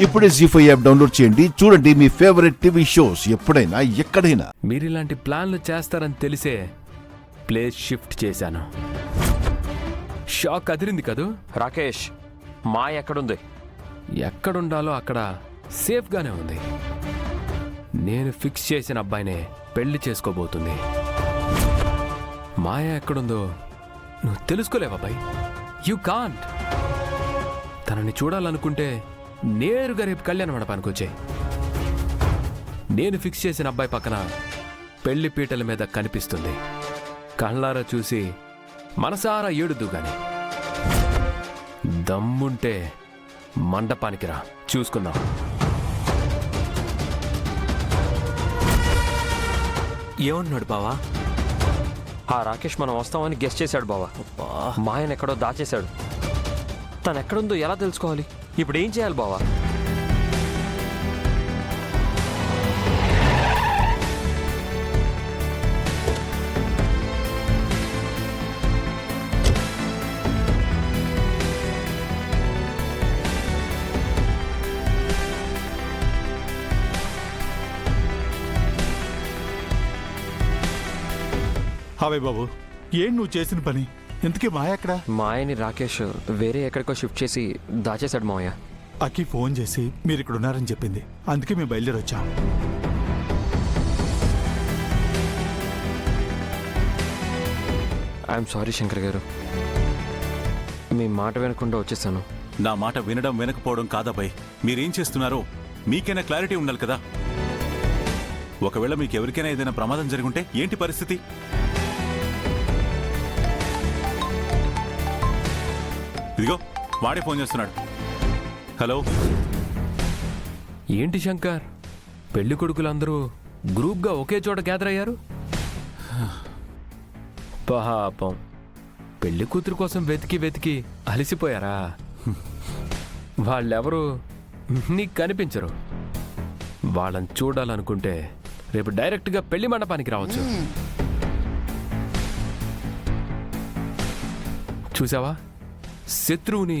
ఇప్పుడే జీ5 app download చేయండి. చూడండి మీ ఫేవరెట్ టీవీ షోస్ ఎప్పుడైనా ఎక్కడైనా. మీరు ఇలాంటి ప్లాన్లు చేస్తారని తెలిసే ప్లేస్ షిఫ్ట్ చేశాను. షాక్ అదిరింది కదూ? రాకేష్, మాయ ఎక్కడుంది? ఎక్కడుండాలో అక్కడ సేఫ్గానే ఉంది. నేను ఫిక్స్ చేసిన అబ్బాయినే పెళ్లి చేసుకోబోతుంది. మాయ ఎక్కడుందో నువ్వు తెలుసుకోలేవబ్బాయి. You can't. తనని చూడాలనుకుంటే నేరుగా రేపు కళ్యాణ మండపానికి వచ్చాయి. నేను ఫిక్స్ చేసిన అబ్బాయి పక్కన పెళ్లి పీటల మీద కనిపిస్తుంది. కళ్ళారా చూసి మనసారా ఏడుద్దు గాని. దమ్ముంటే మండపానికి రా, చూసుకుందాం. ఏమన్నాడు బావా? ఆ రాకేష్ మనం వస్తామని గెస్ట్ చేశాడు బావా. మాయను ఎక్కడో దాచేశాడు. తను ఎక్కడుందో ఎలా తెలుసుకోవాలి? ఇప్పుడు ఏం చేయాలి బావా? హావే బాబు, ఏం నువ్వు చేసిన పని? ఇంతకీ మాయ ఎక్కడ? మాయని రాకేష్ వేరే ఎక్కడికో షిఫ్ట్ చేసి దాచేశాడు మావయ్య. అక్కి ఫోన్ చేసి మీరు ఇక్కడ ఉన్నారని చెప్పింది. అందుకే మేము బయలుదేరి వచ్చాం. ఐఎమ్ సారీ శంకర్ గారు, మీ మాట వినకుండా వచ్చేసాను. నా మాట వినడం వినకపోవడం కాదబ్బాయి, మీరేం చేస్తున్నారో మీకైనా క్లారిటీ ఉండాలి కదా. ఒకవేళ మీకు ఎవరికైనా ఏదైనా ప్రమాదం జరుగుంటే ఏంటి పరిస్థితి? ఇదిగో వాడే ఫోన్ చేస్తున్నాడు. హలో. ఏంటి శంకర్, పెళ్లి కొడుకులందరూ గ్రూప్గా ఒకే చోట గ్యాదర్ అయ్యారు? పాపం, పెళ్లి కూతురు కోసం వెతికి వెతికి అలసిపోయారా? వాళ్ళెవరూ నీకు కనిపించరు. వాళ్ళని చూడాలనుకుంటే రేపు డైరెక్ట్గా పెళ్లి మండపానికి రావచ్చు. చూసావా, శత్రువుని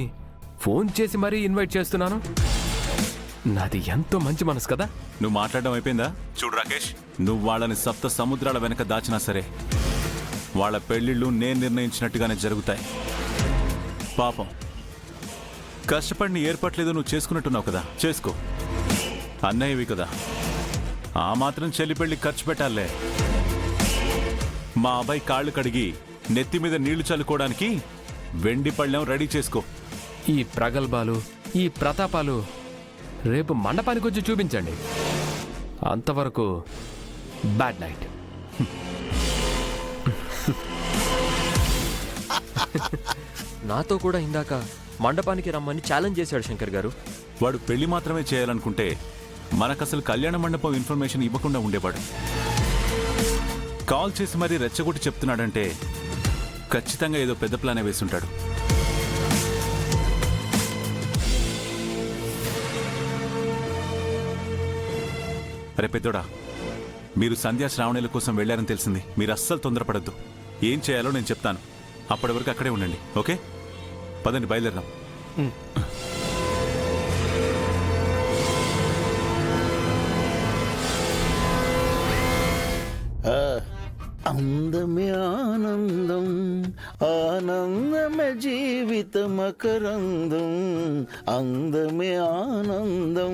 ఫోన్ చేసి మరీ ఇన్వైట్ చేస్తున్నాను. నాది ఎంతో మంచి మనసు కదా. నువ్వు మాట్లాడడం అయిపోయిందా? చూడు రాకేష్, నువ్వు వాళ్ళని సప్త సముద్రాల వెనక దాచినా సరే వాళ్ళ పెళ్లిళ్ళు నేను నిర్ణయించినట్టుగానే జరుగుతాయి. పాపం, కష్టపడిన ఏర్పట్లేదో నువ్వు చేసుకున్నట్టున్నావు కదా, చేసుకో. అన్నయ్యవి కదా, ఆ మాత్రం చెల్లి పెళ్లి ఖర్చు పెట్టాలే. మా అబ్బాయి కాళ్ళు కడిగి నెత్తి మీద నీళ్లు చల్లుకోవడానికి వెండి పళ్ళెం రెడీ చేసుకో. ఈ ప్రగల్భాలు, ఈ ప్రతాపాలు రేపు మండపానికి వచ్చి చూపించండి. అంతవరకు బ్యాడ్ నైట్. నాతో కూడా ఇందాక మండపానికి రమ్మని ఛాలెంజ్ చేశాడు శంకర్ గారు. వాడు పెళ్లి మాత్రమే చేయాలనుకుంటే మనకసలు కళ్యాణ మండపం ఇన్ఫర్మేషన్ ఇవ్వకుండా ఉండేవాడు. కాల్ చేసి మరీ రెచ్చగొట్టి చెప్తున్నాడంటే ఖచ్చితంగా ఏదో పెద్ద ప్లానే వేసుంటాడు. అరే పెద్దోడా, మీరు సంధ్యా శ్రావణుల కోసం వెళ్లారని తెలిసింది. మీరు అస్సలు తొందరపడద్దు. ఏం చేయాలో నేను చెప్తాను. అప్పటి వరకు అక్కడే ఉండండి. ఓకే, పదండి, బయలుదేరదాం. అందమే ఆనందం, ఆనందమే జీవితమకరందం, అందమే ఆనందం.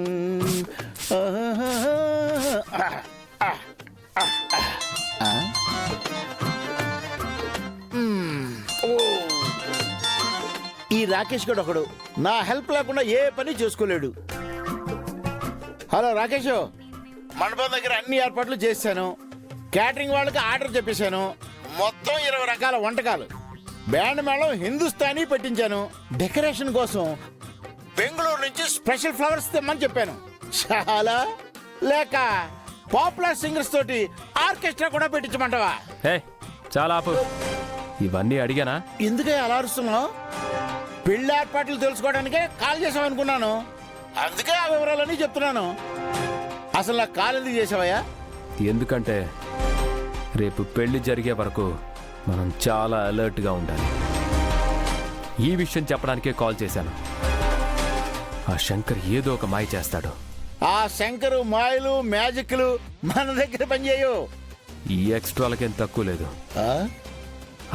ఈ రాకేష్ గడు ఒకడు నా హెల్ప్ లేకుండా ఏ పని చేసుకోలేడు. హలో రాకేష్, మండపం దగ్గర అన్ని ఏర్పాట్లు చేశాను. క్యాటరింగ్ వాళ్ళకి ఆర్డర్ చెప్పేశాను. మొత్తం 20 రకాల వంటకాలు, బ్యాండ్ మేళం హిందుస్థానీ పెట్టించాను. డెకరేషన్ కోసం బెంగళూరు నుంచి స్పెషల్ ఫ్లవర్స్ తెమ్మని చెప్పాను. చాలా లేక పాపులర్ సింగర్స్ తోటి ఆర్కెస్ట్రా కూడా పెట్టించమంటావా? హే, చాలా ఆపు. ఇవన్నీ అడిగానా? ఎందుకే అలా అరుస్తున్నావు? పెళ్లి ఏర్పాట్లు తెలుసుకోవడానికే కాల్ చేసావనుకున్నాను. అందుకే ఆ వివరాలన్నీ చెప్తున్నాను. అసలు నాకు కాల్ ఎందుకు చేసావయ్యా? ఎందుకంటే రేపు పెళ్లి జరిగే వరకు మనం చాలా అలర్ట్గా ఉండాలి. ఈ విషయం చెప్పడానికే కాల్ చేశాను. ఆ శంకర్ ఏదో ఒక మాయ చేస్తాడు. ఆ శంకరు మాయలు మ్యాజిక్లు మన దగ్గర పనిచేయు. ఈ ఎక్స్ట్రాలకేం తక్కువ లేదు.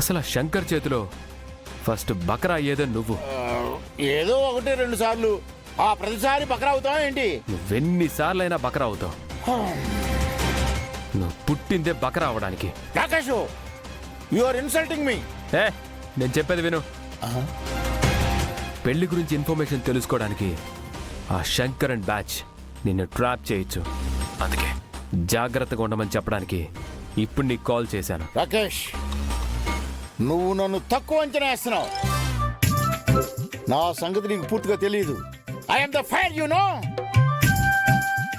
అసలు ఆ శంకర్ చేతిలో ఫస్ట్ బకరా అయ్యేదని నువ్వు. ఏదో 1-2 సార్లు. ఆ ప్రతిసారి బకరా అవుతావా ఏంటి? నువ్వెన్నిసార్లైనా బకరా అవుతావు. నువ్వు పుట్టిందే బకరా అవడానికి. Rakesh, you are insulting me. ఏ నేను చెప్పేది విను. పెళ్లి గురించి ఇన్ఫర్మేషన్ తెలుసుకోవడానికి ఆ శంకర్ అండ్ బ్యాచ్ నిన్ను ట్రాప్ చేయొచ్చు. అందుకే జాగ్రత్తగా ఉండమని చెప్పడానికి ఇప్పుడు నీకు కాల్ చేశాను. రాకేష్, నువ్వు నన్ను తక్కువ అంచనా వేస్తున్నావు. నా సంగతి నీకు పూర్తిగా తెలియదు. I'm the fire, you know.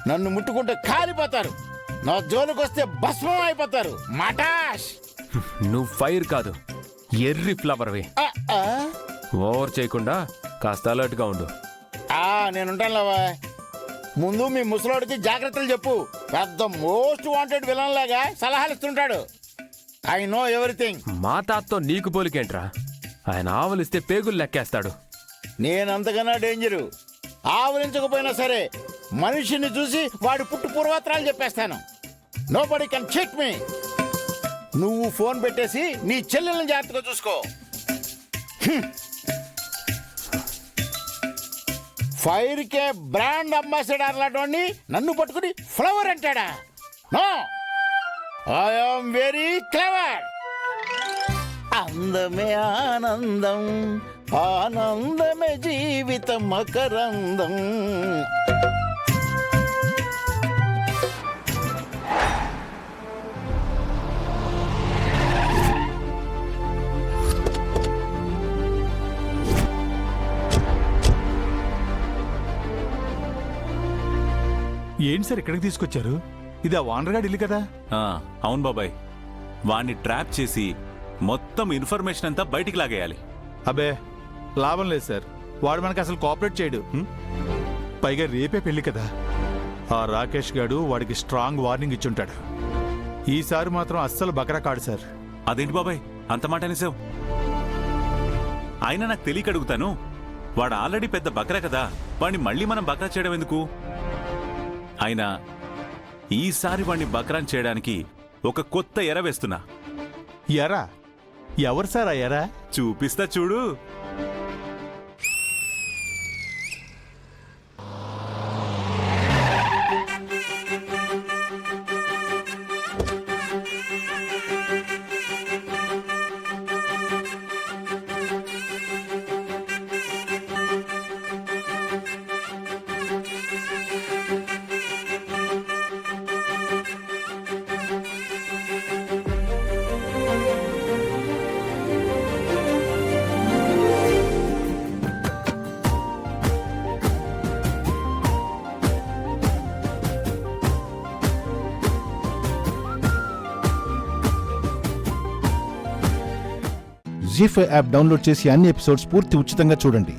నన్ను ముట్టుకుంటే కాలిపోతారు. నా జోలికి వస్తే భస్మం అయిపోతారు. మటాష్. నువ్వు ఫైర్ కాదు, ఎర్రి ఫ్లవర్వి. ఓవర్ చేయకుండా కాస్త అలర్ట్గా ఉండు. నేనుంటాను లేవా. ముందు మీ ముసలోడికి జాగ్రత్తలు చెప్పు. పెద్ద మోస్ట్ వాంటెడ్ విలన్ లాగా సలహాలు ఇస్తుంటాడు. I know everything. మా తాతతో నీకు పోలికేంట్రా? ఆయన ఆవలిస్తే పేగులు లెక్కేస్తాడు. నేనంతకన్నా డేంజరు. ఆవరించకపోయినా సరే మనిషిని చూసి వాడి పుట్టు పూర్వత్రాలు చెప్పేస్తాను. నోబడీ కెన్ చెక్ మీ. నువ్వు ఫోన్ పెట్టేసి నీ చెల్లెల్ని జాగ్రత్తగా చూసుకో. ఫైర్ కే బ్రాండ్ అంబాసిడర్ లాంటి నన్ను పట్టుకుని ఫ్లవర్ అంటాడా? No, I'm very clever. అందమే ఆనందం, ఆనందమే జీవితం మకరందం. ఏంటి సార్ ఇక్కడికి తీసుకొచ్చారు? ఇది ఆ వానర్ గాడి ఇల్లు కదా? అవును బాబాయ్, వాణ్ణి ట్రాప్ చేసి మొత్తం ఇన్ఫర్మేషన్ అంతా బయటికి లాగేయాలి. అబే లాభం లేదు సార్, వాడు మనకు అసలు కోఆపరేట్ చేయడు. పైగా రేపే పెళ్లి కదా. ఆ రాకేష్ గాడు వాడికి స్ట్రాంగ్ వార్నింగ్ ఇచ్చుంటాడు. ఈసారి మాత్రం అస్సలు బకరా కాడు సార్. అదేంటి బాబాయ్ అంత మాట అనేసావు? అయినా నాకు తెలియక అడుగుతాను, వాడు ఆల్రెడీ పెద్ద బకరా కదా, వాడిని మళ్ళీ మనం బకరా చేయడం ఎందుకు? అయినా ఈసారి వాడిని బకరాన్ చేయడానికి ఒక కొత్త ఎర వేస్తున్నా. ఎరా? ఎవరు సార్ ఆ ఎరా? చూపిస్తా చూడు. జీ5 యాప్ డౌన్లోడ్ చేసి అన్ని ఎపిసోడ్స్ పూర్తి ఉచితంగా చూడండి.